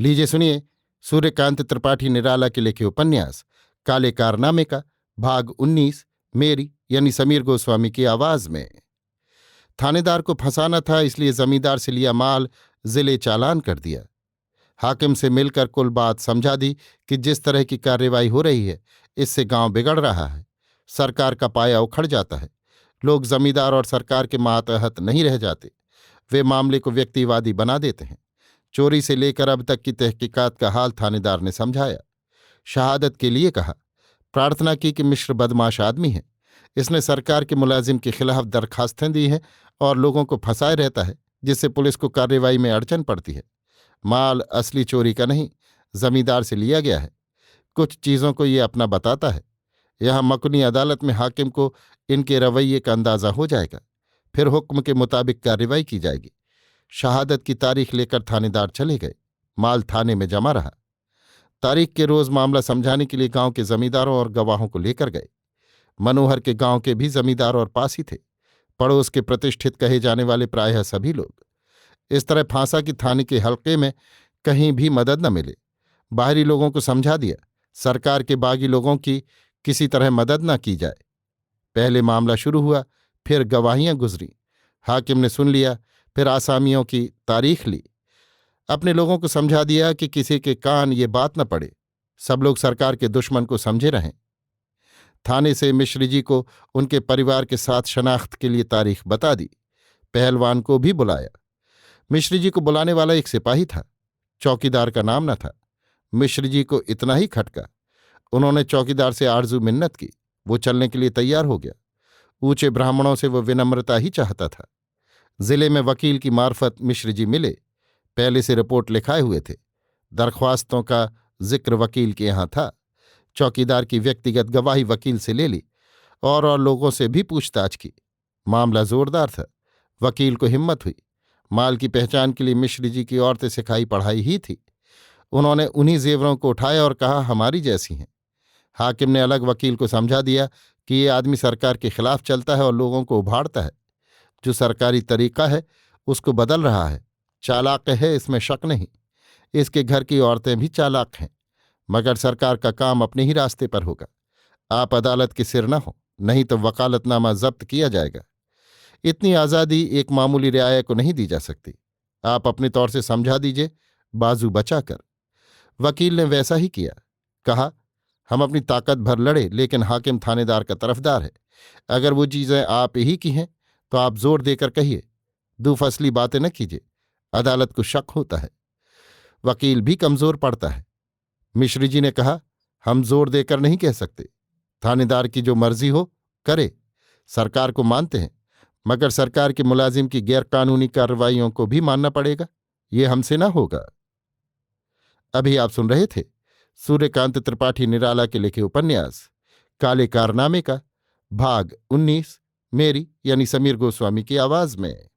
लीजिए सुनिए सूर्यकांत त्रिपाठी निराला के लिखे उपन्यास काले कारनामे का भाग 19 मेरी यानी समीर गोस्वामी की आवाज में। थानेदार को फंसाना था, इसलिए जमींदार से लिया माल जिले चालान कर दिया। हाकिम से मिलकर कुल बात समझा दी कि जिस तरह की कार्रवाई हो रही है इससे गांव बिगड़ रहा है, सरकार का पाया उखड़ जाता है। लोग जमींदार और सरकार के मातहत नहीं रह जाते, वे मामले को व्यक्तिवादी बना देते हैं। चोरी से लेकर अब तक की तहकीकात का हाल थानेदार ने समझाया। शहादत के लिए कहा, प्रार्थना की कि मिश्र बदमाश आदमी है, इसने सरकार के मुलाजिम के खिलाफ दरखास्तें दी हैं और लोगों को फंसाए रहता है, जिससे पुलिस को कार्रवाई में अड़चन पड़ती है। माल असली चोरी का नहीं, जमींदार से लिया गया है। कुछ चीज़ों को ये अपना बताता है। यहां मकुनी अदालत में हाकिम को इनके रवैये का अंदाजा हो जाएगा, फिर हुक्म के मुताबिक कार्रवाई की जाएगी। शहादत की तारीख लेकर थानेदार चले गए। माल थाने में जमा रहा। तारीख के रोज मामला समझाने के लिए गांव के जमींदारों और गवाहों को लेकर गए। मनोहर के गांव के भी जमींदार और पास ही थे, पड़ोस के प्रतिष्ठित कहे जाने वाले प्रायः सभी लोग। इस तरह फांसा कि थाने के हल्के में कहीं भी मदद न मिले। बाहरी लोगों को समझा दिया, सरकार के बागी लोगों की किसी तरह मदद न की जाए। पहले मामला शुरू हुआ, फिर गवाहियां गुजरी। हाकिम ने सुन लिया, फिर आसामियों की तारीख ली। अपने लोगों को समझा दिया कि किसी के कान ये बात न पड़े, सब लोग सरकार के दुश्मन को समझे रहें। थाने से मिश्र जी को उनके परिवार के साथ शनाख्त के लिए तारीख बता दी। पहलवान को भी बुलाया। मिश्र जी को बुलाने वाला एक सिपाही था, चौकीदार का नाम न था। मिश्र जी को इतना ही खटका। उन्होंने चौकीदार से आरजू मिन्नत की, वो चलने के लिए तैयार हो गया। ऊंचे ब्राह्मणों से वो विनम्रता ही चाहता था। जिले में वकील की मार्फत मिश्र जी मिले, पहले से रिपोर्ट लिखाए हुए थे। दरख्वास्तों का जिक्र वकील के यहाँ था। चौकीदार की व्यक्तिगत गवाही वकील से ले ली और लोगों से भी पूछताछ की। मामला जोरदार था। वकील को हिम्मत हुई। माल की पहचान के लिए मिश्र जी की औरतें सिखाई पढ़ाई ही थी। उन्होंने उन्हीं जेवरों को उठाया और कहा, हमारी जैसी हैं। हाकिम ने अलग वकील को समझा दिया कि ये आदमी सरकार के खिलाफ चलता है और लोगों को उभाड़ता है। जो सरकारी तरीका है उसको बदल रहा है। चालाक है, इसमें शक नहीं। इसके घर की औरतें भी चालाक हैं, मगर सरकार का काम अपने ही रास्ते पर होगा। आप अदालत के सिर न हो, नहीं तो वकालतनामा जब्त किया जाएगा। इतनी आज़ादी एक मामूली रियाया को नहीं दी जा सकती। आप अपने तौर से समझा दीजिए, बाजू बचाकर। वकील ने वैसा ही किया। कहा, हम अपनी ताकत भर लड़े, लेकिन हाकिम थानेदार का तरफदार है। अगर वो चीज़ें आप ही की हैं तो आप जोर देकर कहिए, दूफसली बातें न कीजिए, अदालत को शक होता है। वकील भी कमजोर पड़ता है। मिश्र जी ने कहा, हम जोर देकर नहीं कह सकते। थानेदार की जो मर्जी हो करे, सरकार को मानते हैं, मगर सरकार के मुलाजिम की गैरकानूनी कार्रवाइयों को भी मानना पड़ेगा। ये हमसे ना होगा। अभी आप सुन रहे थे सूर्यकांत त्रिपाठी निराला के लिखे उपन्यास काले कारनामे का भाग 19 मेरी यानी समीर गोस्वामी की आवाज में।